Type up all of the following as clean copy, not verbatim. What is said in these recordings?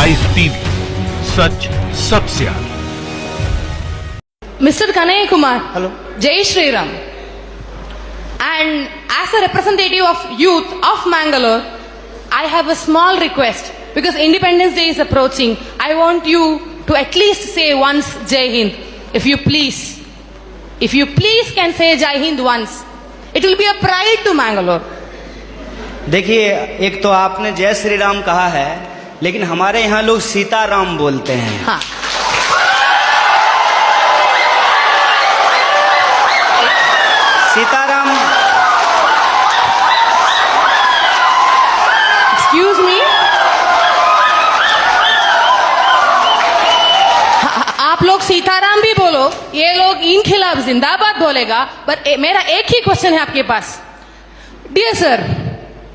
Live TV, सच सबसे आगे। Mr. Kanaya Kumar. Hello. Jai Shri Ram. And as a representative of youth of Mangalore, I have a small request because Independence Day is approaching. I want you to at least say once Jai Hind. If you please can say Jai Hind once, it will be a pride to Mangalore. देखिए, एक तो आपने जय श्री राम कहा है, लेकिन हमारे यहाँ लोग सीताराम बोलते हैं। हाँ. सीताराम। Excuse me. आप लोग सीताराम भी बोलो, ये लोग इनखिलाफ जिंदाबाद बोलेगा, पर मेरा एक ही क्वेश्चन है आपके पास। Dear sir,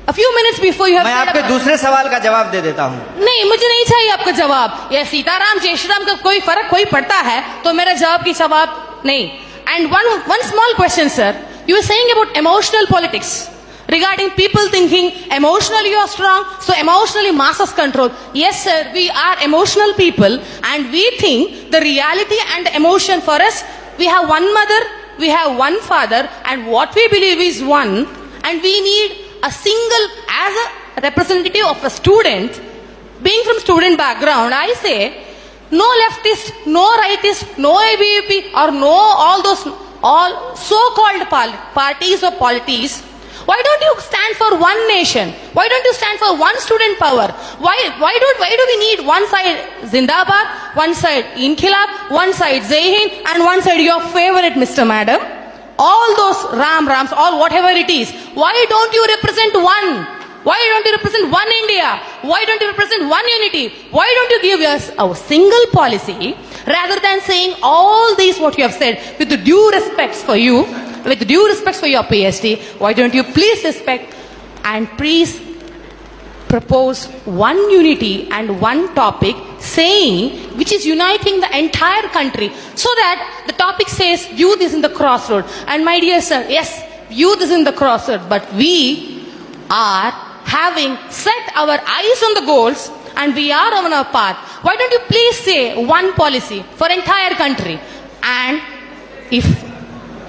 a few minutes before you have मैं आपके दूसरे सवाल का जवाब दे देता हूँ। नहीं, मुझे नहीं चाहिए आपका जवाब। ये सीताराम जय श्री राम का कोई फर्क कोई पड़ता है तो मेरा जवाब की जवाब नहीं। And one small question, sir. You were saying about emotional politics regarding people thinking emotionally you are strong, so emotionally masses control. Yes, sir, we are emotional people, and we think the reality and emotion for us, we have one mother, we have one father, and what we believe is one, and we need a single, as a representative of a student, being from student background, I say, no leftist, no rightist, no ABVP, or no all so-called parties or polities. Why don't you stand for one nation? Why don't you stand for one student power? Why do we need one side Zindabad, one side Inkhilab, one side Jai Hind, and one side your favorite Mr. Madam? All those Rams, all whatever it is. Why don't you represent one? Why don't you represent one India? Why don't you represent one unity? Why don't you give us a single policy rather than saying all these what you have said with the due respects for you, with due respects for your PhD? Why don't you please respect and please propose one unity and one topic saying which is uniting the entire country so that the topic says youth is in the crossroad. And my dear sir, yes, youth is in the crossroad, but we are having set our eyes on the goals and we are on our path. Why don't you please say one policy for entire country? And if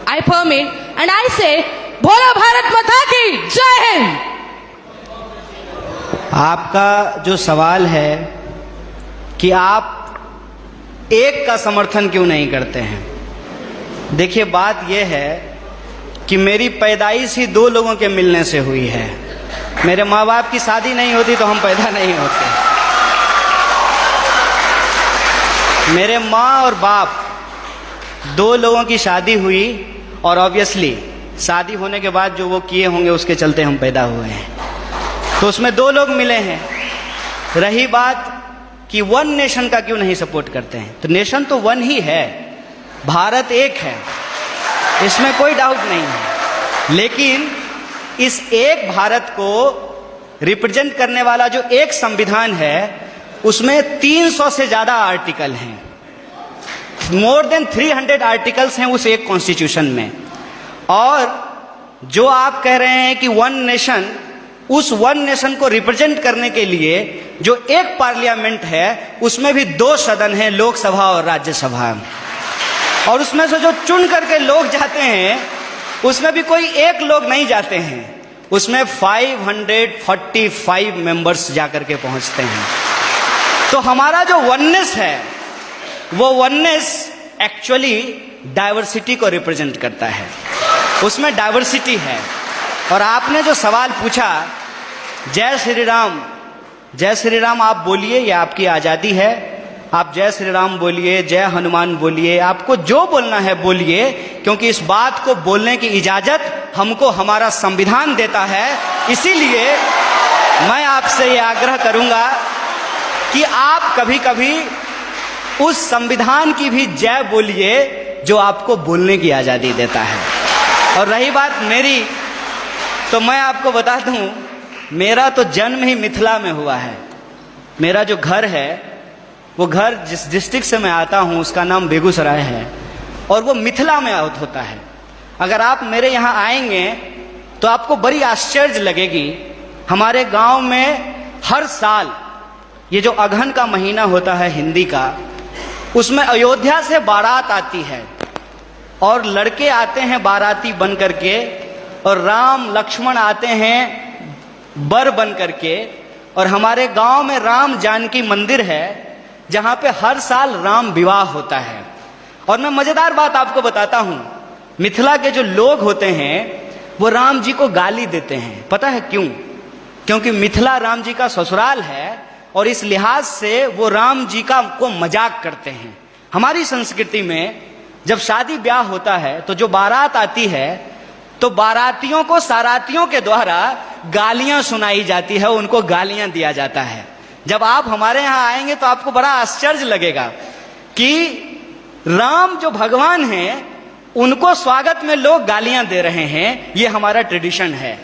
I permit, and I say, Bhola Bharat Mata ki Jai Hind. आपका जो सवाल है कि आप एक का समर्थन क्यों नहीं करते हैं, देखिए बात यह है कि मेरी पैदाइश ही दो लोगों के मिलने से हुई है। मेरे माँ बाप की शादी नहीं होती तो हम पैदा नहीं होते। मेरे माँ और बाप दो लोगों की शादी हुई और ऑब्वियसली शादी होने के बाद जो वो किए होंगे उसके चलते हम पैदा हुए हैं, तो उसमें दो लोग मिले हैं। रही बात कि वन नेशन का क्यों नहीं सपोर्ट करते हैं, तो नेशन तो वन ही है, भारत एक है, इसमें कोई डाउट नहीं है। लेकिन इस एक भारत को रिप्रेजेंट करने वाला जो एक संविधान है उसमें 300 से ज्यादा आर्टिकल हैं, मोर देन 300 आर्टिकल्स हैं उस एक कॉन्स्टिट्यूशन में। और जो आप कह रहे हैं कि वन नेशन, उस वन नेशन को रिप्रेजेंट करने के लिए जो एक पार्लियामेंट है उसमें भी दो सदन हैं, लोकसभा और राज्यसभा, और उसमें से जो चुन करके लोग जाते हैं उसमें भी कोई एक लोग नहीं जाते हैं, उसमें 545 मेंबर्स जाकर के पहुंचते हैं। तो हमारा जो वननेस है वो वननेस एक्चुअली डाइवर्सिटी को रिप्रेजेंट करता है, उसमें डाइवर्सिटी है। और आपने जो सवाल पूछा जय श्री राम आप बोलिए, ये आपकी आज़ादी है, आप जय श्री राम बोलिए, जय हनुमान बोलिए, आपको जो बोलना है बोलिए, क्योंकि इस बात को बोलने की इजाज़त हमको हमारा संविधान देता है। इसीलिए मैं आपसे ये आग्रह करूंगा कि आप कभी कभी उस संविधान की भी जय बोलिए जो आपको बोलने की आज़ादी देता है। और रही बात मेरी, तो मैं आपको बता दूं, मेरा तो जन्म ही मिथिला में हुआ है। मेरा जो घर है वो घर जिस डिस्ट्रिक्ट से मैं आता हूं उसका नाम बेगूसराय है और वो मिथिला में होता है। अगर आप मेरे यहाँ आएंगे तो आपको बड़ी आश्चर्य लगेगी। हमारे गांव में हर साल ये जो अगहन का महीना होता है हिंदी का, उसमें अयोध्या से बारात आती है और लड़के आते हैं बाराती बन करके, और राम लक्ष्मण आते हैं बर बन करके। और हमारे गांव में राम जानकी मंदिर है जहां पे हर साल राम विवाह होता है। और मैं मजेदार बात आपको बताता हूं, मिथिला के जो लोग होते हैं वो राम जी को गाली देते हैं। पता है क्यों? क्योंकि मिथिला राम जी का ससुराल है और इस लिहाज से वो राम जी का को मजाक करते हैं। हमारी संस्कृति में जब शादी ब्याह होता है तो जो बारात आती है तो बारातियों को सारातियों के द्वारा गालियां सुनाई जाती है, उनको गालियां दिया जाता है। जब आप हमारे यहां आएंगे तो आपको बड़ा आश्चर्य लगेगा कि राम जो भगवान हैं उनको स्वागत में लोग गालियां दे रहे हैं। ये हमारा ट्रेडिशन है।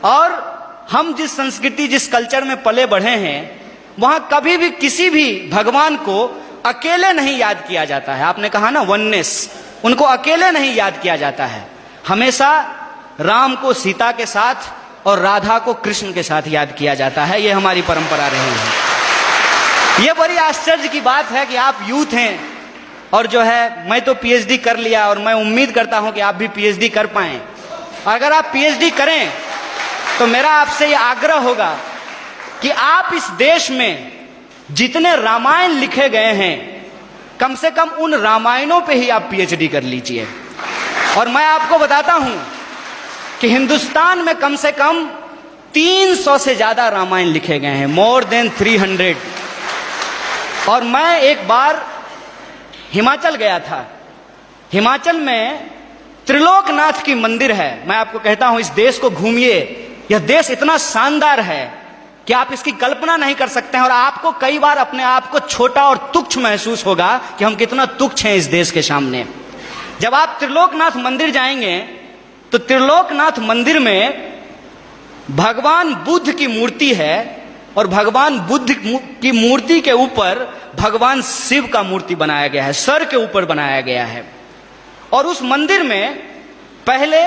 और हम जिस संस्कृति जिस कल्चर में पले बढ़े हैं वहां कभी भी किसी भी भगवान को अकेले नहीं याद किया जाता है। आपने कहा ना वननेस, उनको अकेले नहीं याद किया जाता है। हमेशा राम को सीता के साथ और राधा को कृष्ण के साथ याद किया जाता है। ये हमारी परंपरा रही है। ये बड़ी आश्चर्य की बात है कि आप यूथ हैं और जो है मैं तो पीएचडी कर लिया और मैं उम्मीद करता हूं कि आप भी पीएचडी कर पाएं। अगर आप पीएचडी करें तो मेरा आपसे ये आग्रह होगा कि आप इस देश में जितने रामायण लिखे गए हैं कम से कम उन रामायणों पे ही आप पीएचडी कर लीजिए। और मैं आपको बताता हूं कि हिंदुस्तान में कम से कम 300 से ज्यादा रामायण लिखे गए हैं, मोर देन 300। और मैं एक बार हिमाचल गया था। हिमाचल में त्रिलोकनाथ की मंदिर है। मैं आपको कहता हूं इस देश को घूमिए। यह देश इतना शानदार है कि आप इसकी कल्पना नहीं कर सकते हैं। और आपको कई बार अपने आप को छोटा और तुच्छ महसूस होगा कि हम कितना तुच्छ हैं इस देश के सामने। जब आप त्रिलोकनाथ मंदिर जाएंगे तो त्रिलोकनाथ मंदिर में भगवान बुद्ध की मूर्ति है और भगवान बुद्ध की मूर्ति के ऊपर भगवान शिव का मूर्ति बनाया गया है, सर के ऊपर बनाया गया है। और उस मंदिर में पहले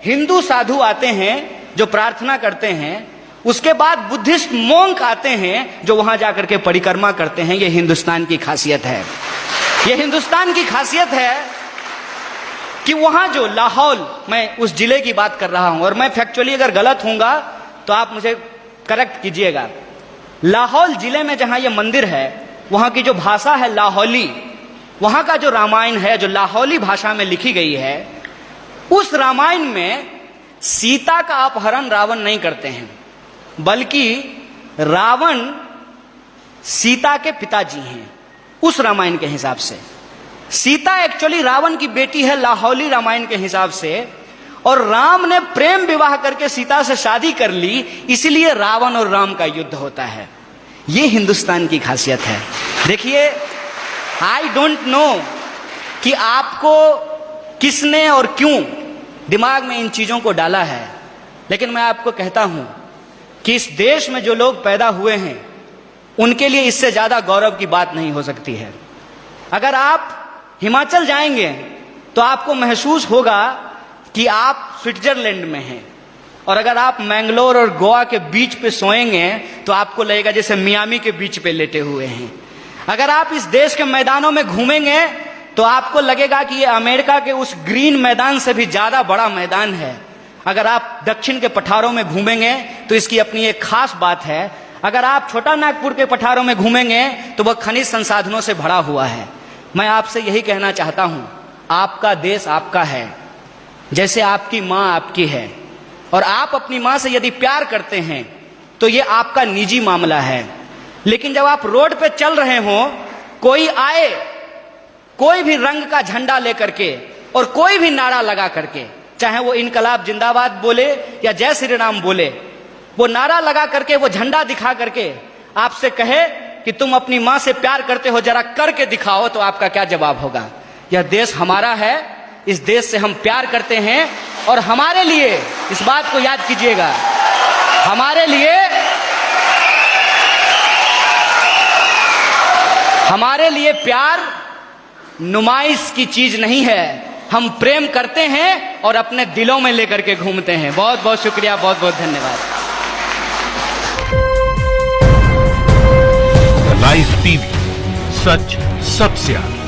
हिंदू साधु आते हैं जो प्रार्थना करते हैं, उसके बाद बुद्धिस्ट मोंक आते हैं जो वहां जाकर के परिक्रमा करते हैं। यह हिंदुस्तान की खासियत है। यह हिंदुस्तान की खासियत है कि वहां जो लाहौल, मैं उस जिले की बात कर रहा हूं और मैं फैक्चुअली अगर गलत होऊंगा तो आप मुझे करेक्ट कीजिएगा। लाहौल जिले में जहां यह मंदिर है वहां की जो भाषा है लाहौली, वहां का जो रामायण है जो लाहौली भाषा में लिखी गई है, उस रामायण में सीता का अपहरण रावण नहीं करते हैं, बल्कि रावण सीता के पिताजी हैं। उस रामायण के हिसाब से सीता एक्चुअली रावण की बेटी है लाहौली रामायण के हिसाब से। और राम ने प्रेम विवाह करके सीता से शादी कर ली, इसलिए रावण और राम का युद्ध होता है। यह हिंदुस्तान की खासियत है। देखिए, आई डोंट नो कि आपको किसने और क्यों दिमाग में इन चीजों को डाला है, लेकिन मैं आपको कहता हूं कि इस देश में जो लोग पैदा हुए हैं उनके लिए इससे ज्यादा गौरव की बात नहीं हो सकती है। अगर आप हिमाचल जाएंगे तो आपको महसूस होगा कि आप स्विट्जरलैंड में हैं, और अगर आप मैंगलोर और गोवा के बीच पे सोएंगे तो आपको लगेगा जैसे मियामी के बीच पे लेटे हुए हैं। अगर आप इस देश के मैदानों में घूमेंगे तो आपको लगेगा कि ये अमेरिका के उस ग्रीन मैदान से भी ज्यादा बड़ा मैदान है। अगर आप दक्षिण के पठारों में घूमेंगे तो इसकी अपनी एक खास बात है। अगर आप छोटा नागपुर के पठारों में घूमेंगे तो वह खनिज संसाधनों से भरा हुआ है। मैं आपसे यही कहना चाहता हूं, आपका देश आपका है, जैसे आपकी मां आपकी है। और आप अपनी मां से यदि प्यार करते हैं तो यह आपका निजी मामला है। लेकिन जब आप रोड पे चल रहे हो, कोई आए कोई भी रंग का झंडा लेकर के और कोई भी नारा लगा करके, चाहे वो इनकलाब जिंदाबाद बोले या जय श्री राम बोले, वो नारा लगा करके, वो झंडा दिखा करके आपसे कहे कि तुम अपनी मां से प्यार करते हो, जरा करके दिखाओ, तो आपका क्या जवाब होगा? यह देश हमारा है, इस देश से हम प्यार करते हैं। और हमारे लिए, इस बात को याद कीजिएगा, हमारे लिए प्यार नुमाइश की चीज नहीं है। हम प्रेम करते हैं और अपने दिलों में लेकर के घूमते हैं। बहुत बहुत शुक्रिया, बहुत बहुत धन्यवाद। लाइव टीवी, सच सबसे आगे।